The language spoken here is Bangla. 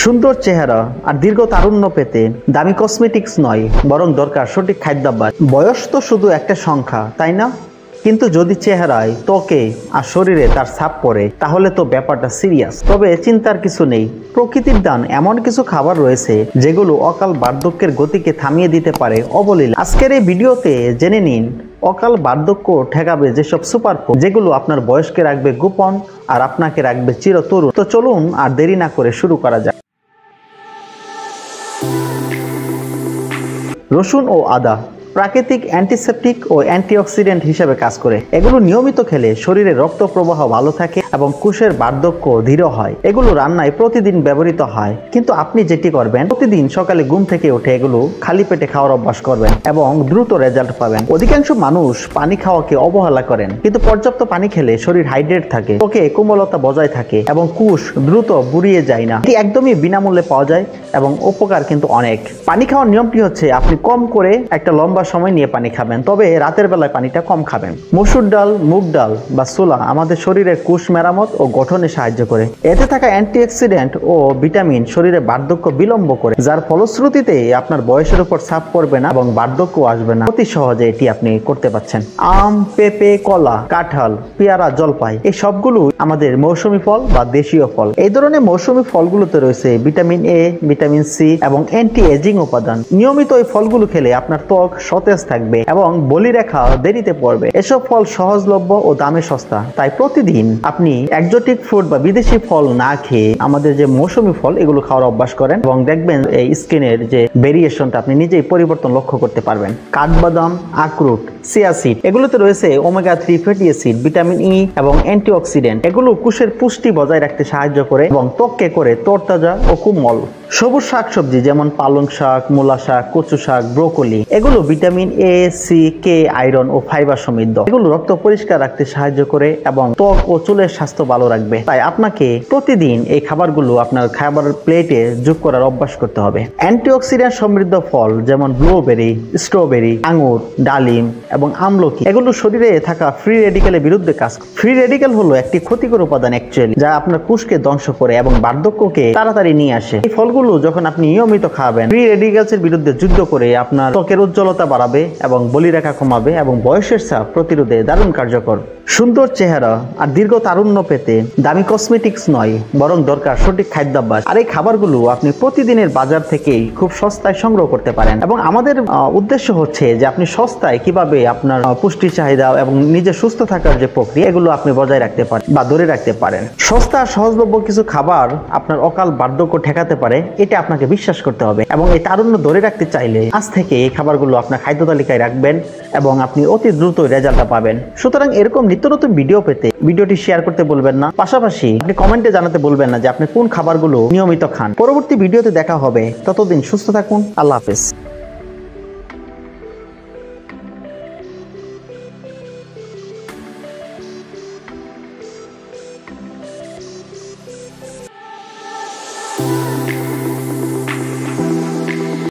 সুন্দর চেহারা আর দীর্ঘ তারুণ্য পেতে দামি কসমেটিক্স নয়, বরং দরকার সঠিক খাদ্যাভ্যাস। বয়স তো শুধু একটা সংখ্যা, তাই না? কিন্তু যদি চেহারায়, ত্বকে আর শরীরে তার ছাপ পড়ে, তাহলে তো ব্যাপারটা সিরিয়াস। তবে চিন্তার কিছু নেই, প্রকৃতির দান এমন কিছু খাবার রয়েছে যেগুলো অকাল বার্ধক্যের গতিকে থামিয়ে দিতে পারে অবলীলায়। আজকের এই ভিডিওতে জেনে নিন অকাল বার্ধক্য ঠেকাবে যেসব সুপার ফুড, যেগুলো আপনার বয়সকে রাখবে গোপন আর আপনাকে রাখবে চিরতরুণ। তো চলুন আর দেরি না করে শুরু করা যাক। রসুন ও আদা প্রাকৃতিক অ্যান্টিসেপটিক ও অ্যান্টিঅক্সিডেন্ট হিসেবে কাজ করে। এগুলো নিয়মিত খেলে শরীরে রক্ত প্রবাহ ভালো থাকে এবং কোষের বার্ধক্য ধীর হয়। এগুলো রান্নায় প্রতিদিন ব্যবহৃত হয়, কিন্তু আপনি যেটি করবেন, প্রতিদিন সকালে ঘুম থেকে উঠে এগুলো খালি পেটে খাওয়ার অভ্যাস করবেন এবং দ্রুত রেজাল্ট পাবেন। অধিকাংশ মানুষ পানি খাওয়াকে অবহেলা করেন, কিন্তু পর্যাপ্ত পানি খেলে শরীর হাইড্রেট থাকে, ত্বকে কোমলতা বজায় থাকে এবং কোষ দ্রুত বুড়িয়ে যায় না। এটি একদমই বিনামূল্যে পাওয়া যায় এবং উপকার কিন্তু অনেক। পানি খাওয়ার নিয়মটি হচ্ছে, আপনি কম করে একটা লম্বা সময় নিয়ে পানি খাবেন, তবে রাতের বেলায় পানিটা কম খাবেন। মসুর ডাল, মুগ ডাল বা ছোলা আমাদের শরীরের কোষ মেরামত ও গঠনে সাহায্য করে। এতে থাকা অ্যান্টিঅক্সিডেন্ট ও ভিটামিন শরীরে বার্ধক্য বিলম্ব করে, যার ফলশ্রুতিতে আপনার বয়সের উপর ছাপ পড়বে না এবং বার্ধক্য আসবে না। অতি সহজে এটি আপনি করতে পারছেন। আম, পেঁপে, কলা, কাঁঠাল, পেয়ারা, জলপাই এই সবগুলো আমাদের মৌসুমী ফল বা দেশীয় ফল। এই ধরনের মৌসুমী ফলগুলোতে রয়েছে ভিটামিন এ, ভিটামিন সি এবং অ্যান্টি এজিং উপাদান। নিয়মিত এই ফলগুলো খেলে আপনার ত্বক সতেজ থাকবে এবং বলিরেখা দেরিতে পড়বে। এসব ফল সহজলভ্য ও দামে সস্তা, তাই প্রতিদিন আপনি একজোটিক ফ্রুট বা বিদেশি ফল না খেয়ে আমাদের যে মৌসুমী ফল এগুলো খাওয়ার অভ্যাস করেন এবং দেখবেন এই স্কিনের যে ভেরিয়েশনটা আপনি নিজেই পরিবর্তন লক্ষ্য করতে পারবেন। কাঠবাদাম, আখরোট, চিয়া সিড এগুলোতে রয়েছে omega 3 fatty acid, vitamin E এবং অ্যান্টিঅক্সিডেন্ট। এগুলো কোষের পুষ্টি বজায় রাখতে সাহায্য করে এবং ত্বককে করে তরতাজা ও কোমল। সবুজ শাকসবজি যেমন পালং শাক, মূলা শাক, কচু শাক, ব্রোকলি এগুলো vitamin A, C, K, iron ও ফাইবার সমৃদ্ধ। এগুলো রক্ত পরিষ্কার রাখতে সাহায্য করে এবং ত্বক ও চুলের স্বাস্থ্য ভালো রাখবে। তাই আপনাকে প্রতিদিন এই খাবারগুলো আপনার খাবার প্লেটে যোগ করার অভ্যাস করতে হবে। অ্যান্টিঅক্সিডেন্ট সমৃদ্ধ ফল যেমন ব্লুবেরি, স্ট্রবেরি, আঙুর, ডালিম এবং আমলকি এগুলো শরীরে থাকা ফ্রি রেডিক্যালের বিরুদ্ধে কাজ করে। ফ্রি রেডিক্যাল হলো একটি ক্ষতিকর উপাদান অ্যাকচুয়ালি, যা আপনার কোষকে ধ্বংস করে এবং বার্ধক্যকে তাড়াতাড়ি নিয়ে আসে। এই ফলগুলো যখন আপনি নিয়মিত খাবেন, ফ্রি রেডিক্যালস এর বিরুদ্ধে যুদ্ধ করে আপনার ত্বকের উজ্জ্বলতা বাড়াবে এবং বলিরেখা কমাবে এবং বয়সের চাপ প্রতিরোধে দারুণ কার্যকর। সুন্দর চেহারা আর দীর্ঘ তারুণ্য পেতে দামি কসমেটিক্স নয়, বরং দরকার সঠিক খাদ্যাভ্যাস। আর এই খাবারগুলো আপনি প্রতিদিনের বাজার থেকেই খুব সস্তায় সংগ্রহ করতে পারেন এবং আমাদের উদ্দেশ্য হচ্ছে যে আপনি সস্তায় কিভাবে আপনার পুষ্টি চাহিদা এবং নিজে সুস্থ থাকার যে প্রক্রিয়া এগুলো আপনি বজায় রাখতে পারেন বা ধরে রাখতে পারেন। সস্তা আর সহজলভ্য কিছু খাবার আপনার অকাল বার্ধক্য ঠেকাতে পারে, এটা আপনাকে বিশ্বাস করতে হবে। এবং এই তারুণ্য ধরে রাখতে চাইলে আজ থেকে এই খাবারগুলো আপনার খাদ্য তালিকায় রাখবেন এবং আপনি অতি দ্রুত রেজাল্টটা পাবেন। সুতরাং এরকম নিত্য নতুন ভিডিও পেতে ভিডিওটি শেয়ার করতে বলবেন না, পাশাপাশি আপনি কমেন্টে জানাতে বলবেন না যে আপনি কোন খাবারগুলো নিয়মিত খান। পরবর্তী ভিডিওতে দেখা হবে, ততদিন সুস্থ থাকুন। আল্লাহ হাফেজ।